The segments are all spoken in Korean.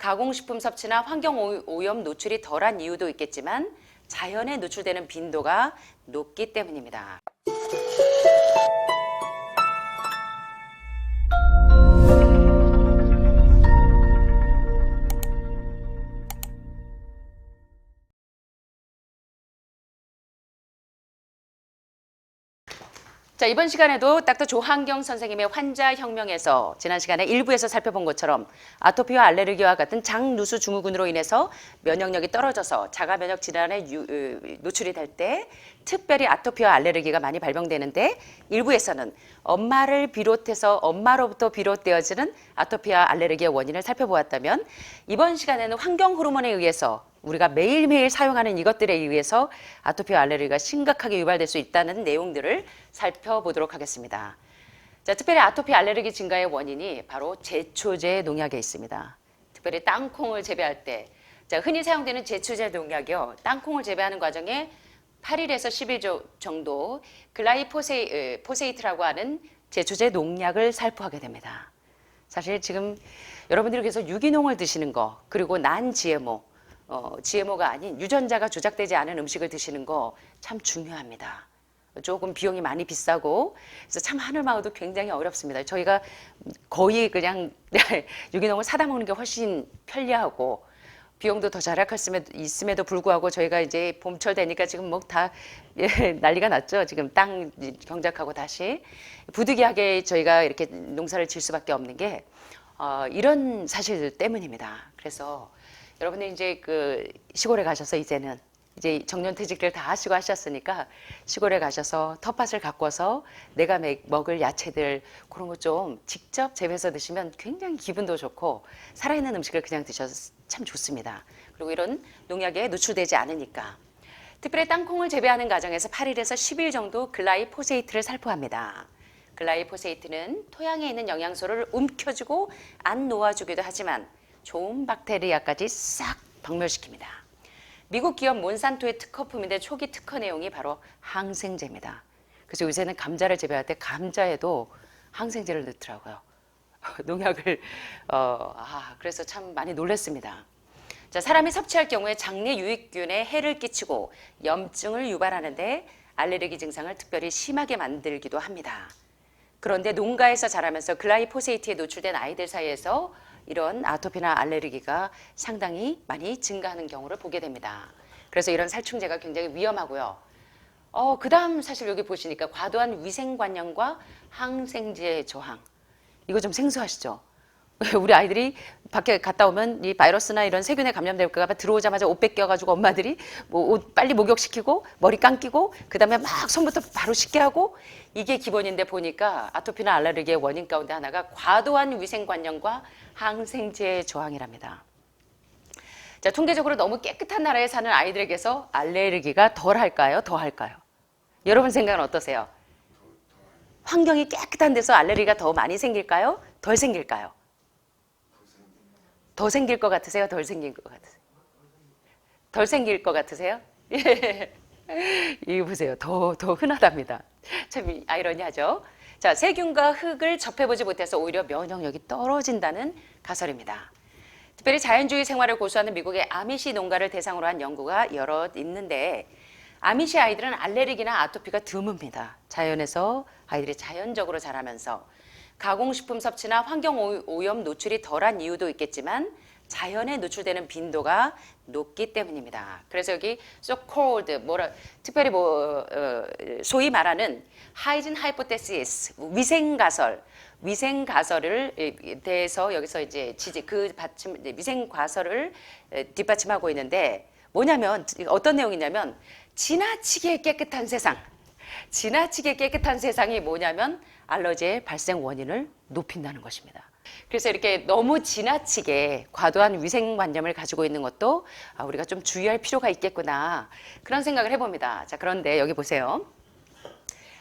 가공식품 섭취나 환경 오염 노출이 덜한 이유도 있겠지만 자연에 노출되는 빈도가 높기 때문입니다. 자, 이번 시간에도 닥터 조한경 선생님의 환자혁명에서 지난 시간에 일부에서 살펴본 것처럼 아토피와 알레르기와 같은 장누수 증후군으로 인해서 면역력이 떨어져서 자가면역 질환에 노출이 될 때 특별히 아토피와 알레르기가 많이 발병되는데, 일부에서는 엄마로부터 비롯되어지는 아토피와 알레르기의 원인을 살펴보았다면, 이번 시간에는 환경 호르몬에 의해서 우리가 매일매일 사용하는 이것들에 의해서 아토피와 알레르기가 심각하게 유발될 수 있다는 내용들을 살펴보도록 하겠습니다. 자, 특별히 아토피 알레르기 증가의 원인이 바로 제초제 농약에 있습니다. 특별히 땅콩을 재배할 때, 자, 흔히 사용되는 제초제 농약이요, 땅콩을 재배하는 과정에 8일에서 10일 정도 글라이포세이트라고 하는 제초제 농약을 살포하게 됩니다. 사실 지금 여러분들이 계속 유기농을 드시는 거, 그리고 GMO가 아닌 유전자가 조작되지 않은 음식을 드시는 거 참 중요합니다. 조금 비용이 많이 비싸고, 그래서 참 하늘마을도 굉장히 어렵습니다. 저희가 거의 그냥 유기농을 사다 먹는 게 훨씬 편리하고 비용도 더 절약할 수 있음에도 불구하고, 저희가 이제 봄철 되니까 지금 뭐 다 난리가 났죠. 지금 땅 경작하고 다시 부득이하게 저희가 이렇게 농사를 질 수밖에 없는 게 이런 사실 때문입니다. 그래서 여러분들 이제 그 시골에 가셔서 이제는 이제 정년퇴직을 다 하시고 하셨으니까 시골에 가셔서 텃밭을 가꿔서 내가 먹을 야채들 그런 거 좀 직접 재배해서 드시면 굉장히 기분도 좋고 살아있는 음식을 그냥 드셔서 참 좋습니다. 그리고 이런 농약에 노출되지 않으니까. 특별히 땅콩을 재배하는 과정에서 8일에서 10일 정도 글라이포세이트를 살포합니다. 글라이포세이트는 토양에 있는 영양소를 움켜쥐고 안 놓아주기도 하지만 좋은 박테리아까지 싹 박멸시킵니다. 미국 기업 몬산토의 특허품인데 초기 특허 내용이 바로 항생제입니다. 그래서 요새는 감자를 재배할 때 감자에도 항생제를 넣더라고요. 농약을 그래서 참 많이 놀랐습니다. 자, 사람이 섭취할 경우에 장내 유익균에 해를 끼치고 염증을 유발하는데 알레르기 증상을 특별히 심하게 만들기도 합니다. 그런데 농가에서 자라면서 글라이포세이트에 노출된 아이들 사이에서 이런 아토피나 알레르기가 상당히 많이 증가하는 경우를 보게 됩니다. 그래서 이런 살충제가 굉장히 위험하고요. 그 다음 사실 여기 보시니까 과도한 위생관념과 항생제 저항. 이거 좀 생소하시죠? 우리 아이들이 밖에 갔다 오면 이 바이러스나 이런 세균에 감염될까 봐 들어오자마자 옷 뺏겨가지고 엄마들이 뭐 옷 빨리 목욕시키고 머리 감기고 그 다음에 막 손부터 바로 씻게 하고, 이게 기본인데 보니까 아토피나 알레르기의 원인 가운데 하나가 과도한 위생관념과 항생제 저항이랍니다. 자, 통계적으로 너무 깨끗한 나라에 사는 아이들에게서 알레르기가 덜 할까요? 더 할까요? 여러분 생각은 어떠세요? 환경이 깨끗한 데서 알레르기가 더 많이 생길까요? 덜 생길까요? 더 생길 것 같으세요? 덜 생길 것 같으세요? 덜 생길 것 같으세요? 이거 보세요. 더 흔하답니다. 참 아이러니하죠? 자, 세균과 흙을 접해보지 못해서 오히려 면역력이 떨어진다는 가설입니다. 특별히 자연주의 생활을 고수하는 미국의 아미시 농가를 대상으로 한 연구가 여럿 있는데, 아미시 아이들은 알레르기나 아토피가 드뭅니다. 자연에서 아이들이 자연적으로 자라면서 가공식품 섭취나 환경 오염 노출이 덜한 이유도 있겠지만 자연에 노출되는 빈도가 높기 때문입니다. 그래서 여기 so-called 특별히 소위 말하는 hygiene hypothesis, 위생 가설을 대해서 여기서 이제 위생 가설을 뒷받침하고 있는데, 뭐냐면 어떤 내용이냐면 지나치게 깨끗한 세상이 뭐냐면 알러지의 발생 원인을 높인다는 것입니다. 그래서 이렇게 너무 지나치게 과도한 위생관념을 가지고 있는 것도 우리가 좀 주의할 필요가 있겠구나, 그런 생각을 해봅니다. 자, 그런데 여기 보세요.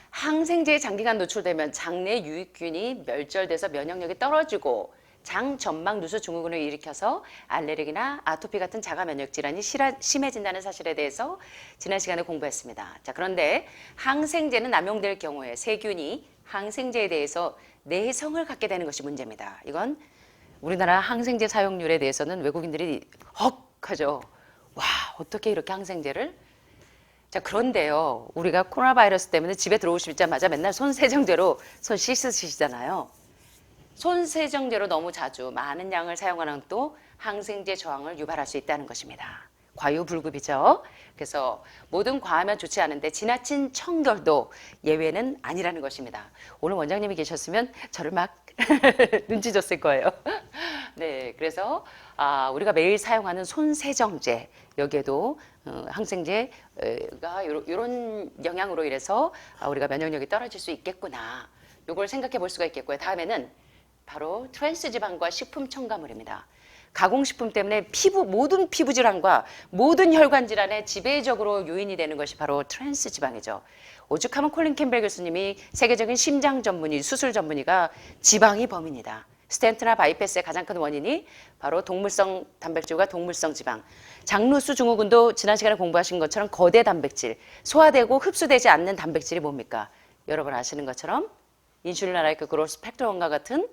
항생제에 장기간 노출되면 장내 유익균이 멸절돼서 면역력이 떨어지고 장 점막 누수 증후군을 일으켜서 알레르기나 아토피 같은 자가 면역 질환이 심해진다는 사실에 대해서 지난 시간에 공부했습니다. 자, 그런데 항생제는 남용될 경우에 세균이 항생제에 대해서 내성을 갖게 되는 것이 문제입니다. 이건 우리나라 항생제 사용률에 대해서는 외국인들이 헉 하죠. 와, 어떻게 이렇게 항생제를? 자, 그런데요. 우리가 코로나 바이러스 때문에 집에 들어오시자마자 맨날 손 세정제로 손 씻으시잖아요. 손 세정제로 너무 자주 많은 양을 사용하는 또 항생제 저항을 유발할 수 있다는 것입니다. 과유불급이죠. 그래서 모든 과하면 좋지 않은데 지나친 청결도 예외는 아니라는 것입니다. 오늘 원장님이 계셨으면 저를 막 눈치 줬을 거예요. 네, 그래서 우리가 매일 사용하는 손세정제 여기에도 항생제가 이런 영향으로 인해서 우리가 면역력이 떨어질 수 있겠구나. 이걸 생각해 볼 수가 있겠고요. 다음에는 바로 트랜스 지방과 식품 첨가물입니다. 가공식품 때문에 모든 피부 질환과 모든 혈관 질환의 지배적으로 요인이 되는 것이 바로 트랜스 지방이죠. 오죽하면 콜린 캠벨 교수님이 세계적인 심장 전문의, 수술 전문의가 지방이 범인이다. 스텐트나 바이패스의 가장 큰 원인이 바로 동물성 단백질과 동물성 지방. 장루수 증후군도 지난 시간에 공부하신 것처럼 거대 단백질, 소화되고 흡수되지 않는 단백질이 뭡니까? 여러분 아시는 것처럼 인슐린라이크 그로스 팩터원과 같은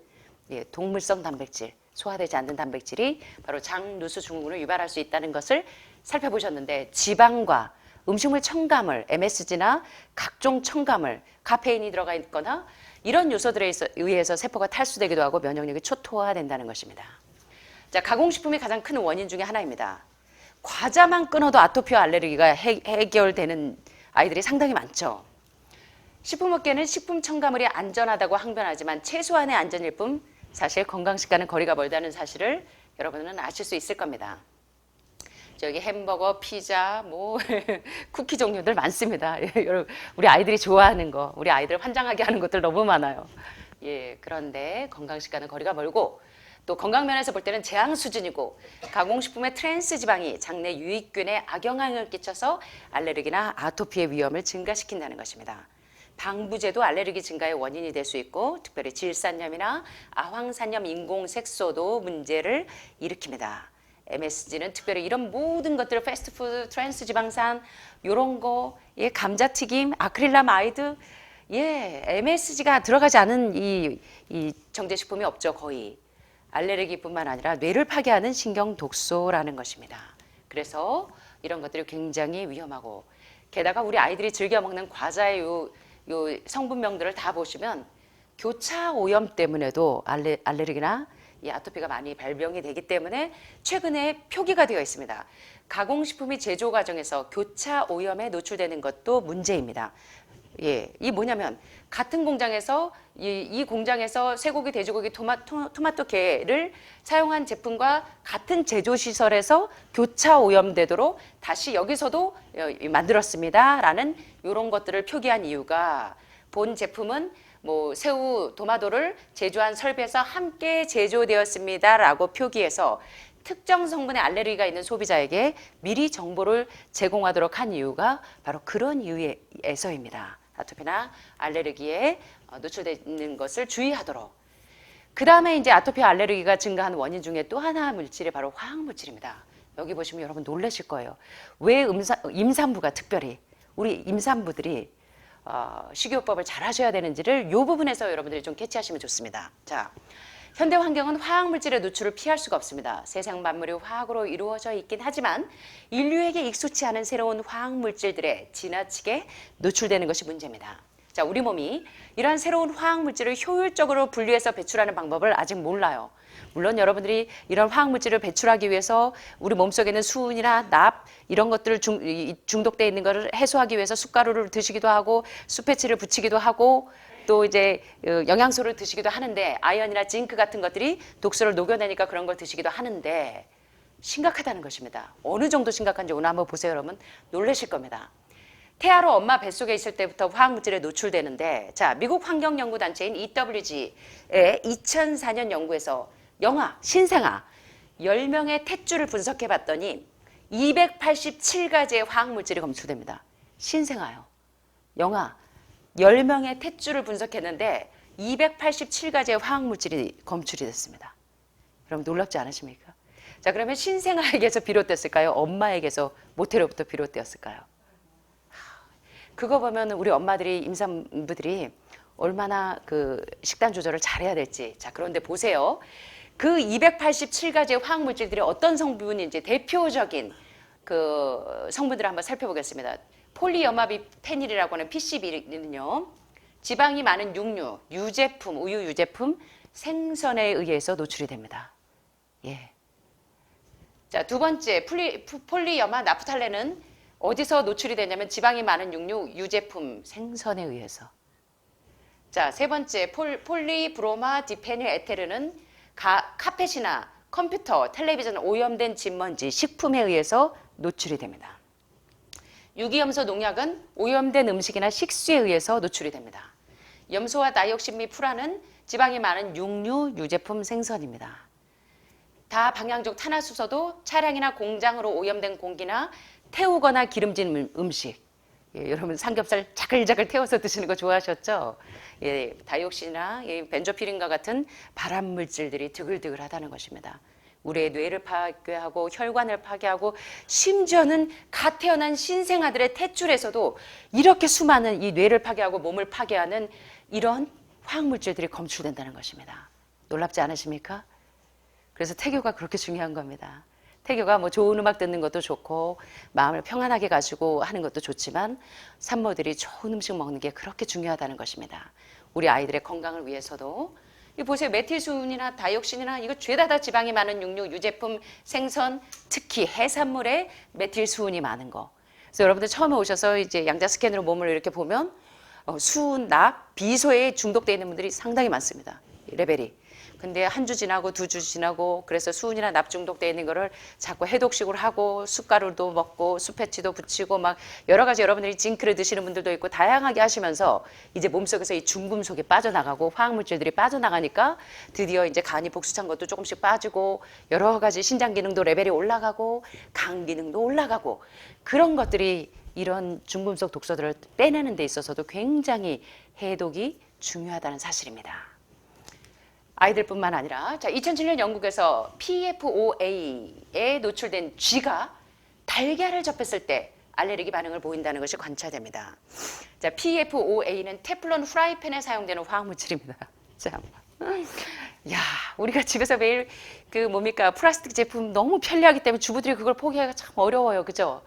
동물성 단백질, 소화되지 않는 단백질이 바로 장누수 증후군을 유발할 수 있다는 것을 살펴보셨는데 지방과 음식물 첨가물, MSG나 각종 첨가물, 카페인이 들어가 있거나 이런 요소들에 의해서 세포가 탈수되기도 하고 면역력이 초토화된다는 것입니다. 자, 가공식품이 가장 큰 원인 중에 하나입니다. 과자만 끊어도 아토피와 알레르기가 해결되는 아이들이 상당히 많죠. 식품업계는 식품 첨가물이 안전하다고 항변하지만 최소한의 안전일 뿐 사실 건강식과는 거리가 멀다는 사실을 여러분은 아실 수 있을 겁니다. 저기 햄버거, 피자, 쿠키 종류들 많습니다. 우리 아이들이 좋아하는 거, 우리 아이들 환장하게 하는 것들 너무 많아요. 예, 그런데 건강식과는 거리가 멀고 또 건강 면에서 볼 때는 재앙 수준이고 가공식품의 트랜스 지방이 장내 유익균에 악영향을 끼쳐서 알레르기나 아토피의 위험을 증가시킨다는 것입니다. 방부제도 알레르기 증가의 원인이 될 수 있고 특별히 질산염이나 아황산염 인공색소도 문제를 일으킵니다. MSG는 특별히 이런 모든 것들을 패스트푸드, 트랜스 지방산 이런 거, 감자튀김, 아크릴라마이드, MSG가 들어가지 않은 이 정제식품이 없죠, 거의. 알레르기뿐만 아니라 뇌를 파괴하는 신경 독소라는 것입니다. 그래서 이런 것들이 굉장히 위험하고 게다가 우리 아이들이 즐겨 먹는 과자의 요 성분명들을 다 보시면 교차 오염 때문에도 알레르기나 이 아토피가 많이 발병이 되기 때문에 최근에 표기가 되어 있습니다. 가공식품이 제조 과정에서 교차 오염에 노출되는 것도 문제입니다. 이 뭐냐면 같은 공장에서 이 공장에서 쇠고기, 돼지고기, 토마토게를 사용한 제품과 같은 제조 시설에서 교차 오염되도록 다시 여기서도 만들었습니다라는 이런 것들을 표기한 이유가 본 제품은 새우, 도마도를 제조한 설비에서 함께 제조되었습니다라고 표기해서 특정 성분의 알레르기가 있는 소비자에게 미리 정보를 제공하도록 한 이유가 바로 그런 이유에서입니다. 아토피나 알레르기에 노출되는 것을 주의하도록. 그 다음에 이제 아토피 알레르기가 증가한 원인 중에 또 하나 물질이 바로 화학물질입니다. 여기 보시면 여러분 놀라실 거예요. 왜 임산부가 특별히 우리 임산부들이 식이요법을 잘 하셔야 되는지를 이 부분에서 여러분들이 좀 캐치하시면 좋습니다. 자, 현대 환경은 화학물질의 노출을 피할 수가 없습니다. 세상 만물이 화학으로 이루어져 있긴 하지만 인류에게 익숙치 않은 새로운 화학물질들에 지나치게 노출되는 것이 문제입니다. 자, 우리 몸이 이러한 새로운 화학물질을 효율적으로 분리해서 배출하는 방법을 아직 몰라요. 물론 여러분들이 이런 화학물질을 배출하기 위해서 우리 몸속에 있는 수은이나 납 이런 것들을 중독되어 있는 것을 해소하기 위해서 숟가루를 드시기도 하고 수페치를 붙이기도 하고 또 이제 영양소를 드시기도 하는데 아연이나 징크 같은 것들이 독소를 녹여내니까 그런 걸 드시기도 하는데 심각하다는 것입니다. 어느 정도 심각한지 오늘 한번 보세요. 여러분 놀라실 겁니다. 태아로 엄마 뱃속에 있을 때부터 화학물질에 노출되는데 자, 미국 환경연구단체인 EWG의 2004년 연구에서 신생아 10명의 탯줄을 분석해 봤더니 287가지의 화학물질이 검출됩니다. 신생아요. 10명의 탯줄을 분석했는데 287가지의 화학물질이 검출이 됐습니다. 여러분 놀랍지 않으십니까? 자, 그러면 신생아에게서 비롯됐을까요? 엄마에게서 모태로부터 비롯되었을까요? 그거 보면 우리 엄마들이 임산부들이 얼마나 그 식단 조절을 잘해야 될지. 자, 그런데 보세요. 그 287가지의 화학 물질들이 어떤 성분인지 대표적인 그 성분들을 한번 살펴보겠습니다. 폴리염화비페닐이라고 하는 PCB는요. 지방이 많은 육류, 유제품, 우유 유제품, 생선에 의해서 노출이 됩니다. 예. 자, 두 번째 폴리염화 나프탈렌은 어디서 노출이 되냐면 지방이 많은 육류, 유제품, 생선에 의해서. 자, 세 번째 폴리브로마 디페닐 에테르는 카펫이나 컴퓨터, 텔레비전 오염된 진먼지, 식품에 의해서 노출이 됩니다. 유기염소 농약은 오염된 음식이나 식수에 의해서 노출이 됩니다. 염소와 다이옥신 및 프라는 지방이 많은 육류, 유제품, 생선입니다. 다방향적 탄화수소도 차량이나 공장으로 오염된 공기나 태우거나 기름진 음식. 예, 여러분 삼겹살 자글자글 태워서 드시는 거 좋아하셨죠? 예, 다이옥신이나 벤조피린과 같은 발암 물질들이 드글드글하다는 것입니다. 우리의 뇌를 파괴하고 혈관을 파괴하고 심지어는 갓 태어난 신생아들의 탯줄에서도 이렇게 수많은 이 뇌를 파괴하고 몸을 파괴하는 이런 화학물질들이 검출된다는 것입니다. 놀랍지 않으십니까? 그래서 태교가 그렇게 중요한 겁니다. 태교가 뭐 좋은 음악 듣는 것도 좋고 마음을 평안하게 가지고 하는 것도 좋지만 산모들이 좋은 음식 먹는 게 그렇게 중요하다는 것입니다. 우리 아이들의 건강을 위해서도 이 보세요. 메틸수은이나 다이옥신이나 이거 죄다 다 지방이 많은 육류, 유제품, 생선, 특히 해산물에 메틸수은이 많은 거. 그래서 여러분들 처음에 오셔서 이제 양자 스캔으로 몸을 이렇게 보면 수은, 납, 비소에 중독되어 있는 분들이 상당히 많습니다. 레벨이. 근데 한 주 지나고 두 주 지나고 그래서 수은이나 납 중독되어 있는 거를 자꾸 해독식으로 하고 숯가루도 먹고 숯패치도 붙이고 막 여러 가지 여러분들이 징크를 드시는 분들도 있고 다양하게 하시면서 이제 몸속에서 이 중금속이 빠져나가고 화학물질들이 빠져나가니까 드디어 이제 간이 복수찬 것도 조금씩 빠지고 여러 가지 신장 기능도 레벨이 올라가고 간 기능도 올라가고 그런 것들이 이런 중금속 독소들을 빼내는 데 있어서도 굉장히 해독이 중요하다는 사실입니다. 아이들뿐만 아니라 자 2007년 영국에서 PFOA에 노출된 쥐가 달걀을 접했을 때 알레르기 반응을 보인다는 것이 관찰됩니다. 자 PFOA는 테플론 프라이팬에 사용되는 화학물질입니다. 참, 야 우리가 집에서 매일 그 뭡니까 플라스틱 제품 너무 편리하기 때문에 주부들이 그걸 포기하기가 참 어려워요, 그죠?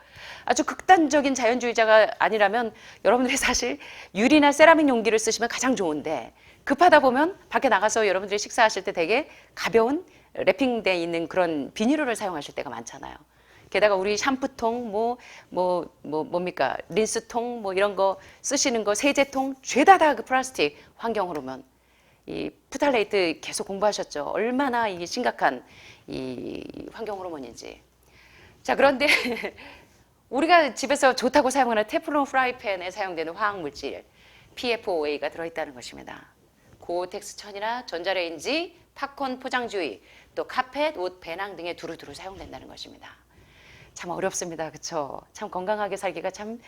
아주 극단적인 자연주의자가 아니라면 여러분들이 사실 유리나 세라믹 용기를 쓰시면 가장 좋은데. 급하다 보면 밖에 나가서 여러분들이 식사하실 때 되게 가벼운 랩핑되어 있는 그런 비닐을 사용하실 때가 많잖아요. 게다가 우리 샴푸통, 뭡니까? 린스통, 뭐 이런 거 쓰시는 거, 세제통, 죄다 다 그 플라스틱 환경 호르몬. 이 프탈레이트 계속 공부하셨죠? 얼마나 이게 심각한 이 환경 호르몬인지. 자, 그런데 우리가 집에서 좋다고 사용하는 테플론 프라이팬에 사용되는 화학물질, PFOA가 들어있다는 것입니다. 고텍스 천이나 전자레인지, 팝콘 포장주의, 또 카펫, 옷, 배낭 등에 두루두루 사용된다는 것입니다. 참 어렵습니다. 그렇죠? 참 건강하게 살기가 참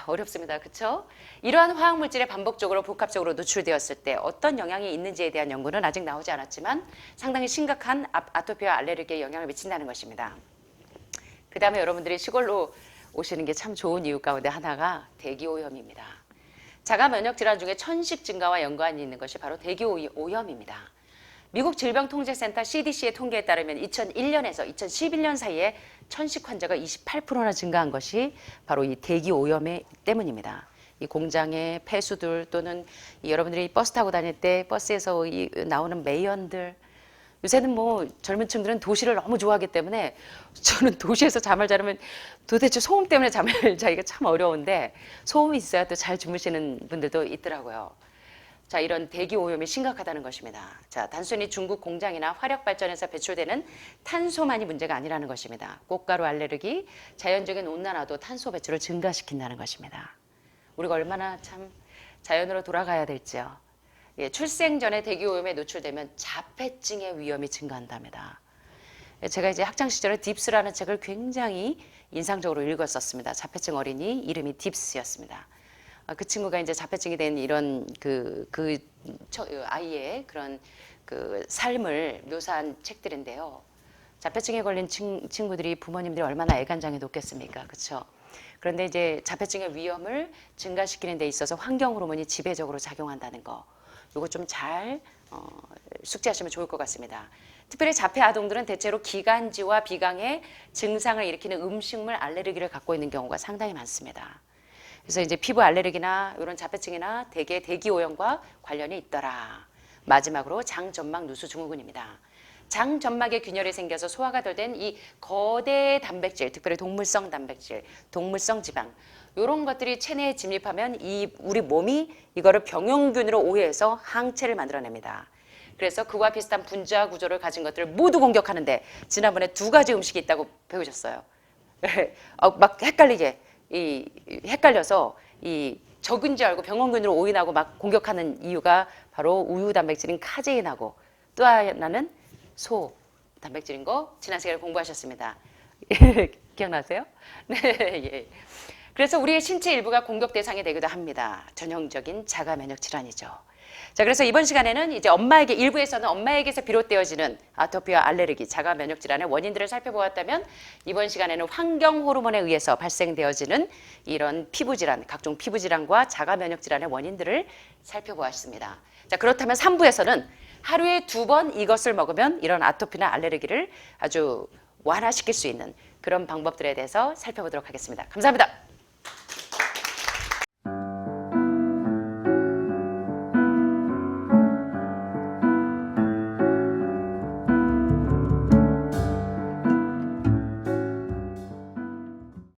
어렵습니다. 그렇죠? 이러한 화학물질에 반복적으로 복합적으로 노출되었을 때 어떤 영향이 있는지에 대한 연구는 아직 나오지 않았지만 상당히 심각한 아토피와 알레르기에 영향을 미친다는 것입니다. 그 다음에 여러분들이 시골로 오시는 게 참 좋은 이유 가운데 하나가 대기오염입니다. 자가 면역 질환 중에 천식 증가와 연관이 있는 것이 바로 대기오염입니다. 미국 질병통제센터 CDC의 통계에 따르면 2001년에서 2011년 사이에 천식 환자가 28%나 증가한 것이 바로 이 대기오염 때문입니다. 이 공장의 폐수들 또는 여러분들이 버스 타고 다닐 때 버스에서 나오는 매연들 요새는 뭐 젊은 층들은 도시를 너무 좋아하기 때문에 저는 도시에서 잠을 자려면 도대체 소음 때문에 잠을 자기가 참 어려운데 소음이 있어야 또 잘 주무시는 분들도 있더라고요. 자, 이런 대기 오염이 심각하다는 것입니다. 자, 단순히 중국 공장이나 화력 발전에서 배출되는 탄소만이 문제가 아니라는 것입니다. 꽃가루 알레르기, 자연적인 온난화도 탄소 배출을 증가시킨다는 것입니다. 우리가 얼마나 참 자연으로 돌아가야 될지요. 예, 출생 전에 대기오염에 노출되면 자폐증의 위험이 증가한답니다. 제가 이제 학창 시절에 딥스라는 책을 굉장히 인상적으로 읽었었습니다. 자폐증 어린이 이름이 딥스였습니다. 그 친구가 이제 자폐증이 된 이런 아이의 그런 그 삶을 묘사한 책들인데요. 자폐증에 걸린 친구들이 부모님들이 얼마나 애간장이 높겠습니까, 그렇죠? 그런데 이제 자폐증의 위험을 증가시키는 데 있어서 환경 호르몬이 지배적으로 작용한다는 거. 이거 좀 잘 숙지하시면 좋을 것 같습니다. 특별히 자폐 아동들은 대체로 기관지와 비강의 증상을 일으키는 음식물 알레르기를 갖고 있는 경우가 상당히 많습니다. 그래서 이제 피부 알레르기나 이런 자폐증이나 대개 대기오염과 관련이 있더라. 마지막으로 장점막 누수 증후군입니다. 장점막에 균열이 생겨서 소화가 덜 된 이 거대 단백질, 특별히 동물성 단백질, 동물성 지방 이런 것들이 체내에 침입하면 우리 몸이 이거를 병용균으로 오해해서 항체를 만들어냅니다. 그래서 그와 비슷한 분자 구조를 가진 것들을 모두 공격하는데 지난번에 2가지 음식이 있다고 배우셨어요. 막 헷갈려서 적은 줄 알고 병원균으로 오인하고 막 공격하는 이유가 바로 우유 단백질인 카제인하고 또 하나는 소 단백질인 거 지난 시간에 공부하셨습니다. 기억나세요? 네. 예. 그래서 우리의 신체 일부가 공격 대상이 되기도 합니다. 전형적인 자가 면역 질환이죠. 자, 그래서 이번 시간에는 이제 일부에서는 엄마에게서 비롯되어지는 아토피와 알레르기, 자가 면역 질환의 원인들을 살펴보았다면 이번 시간에는 환경 호르몬에 의해서 발생되어지는 이런 피부 질환, 각종 피부 질환과 자가 면역 질환의 원인들을 살펴보았습니다. 자, 그렇다면 3부에서는 하루에 2번 이것을 먹으면 이런 아토피나 알레르기를 아주 완화시킬 수 있는 그런 방법들에 대해서 살펴보도록 하겠습니다. 감사합니다.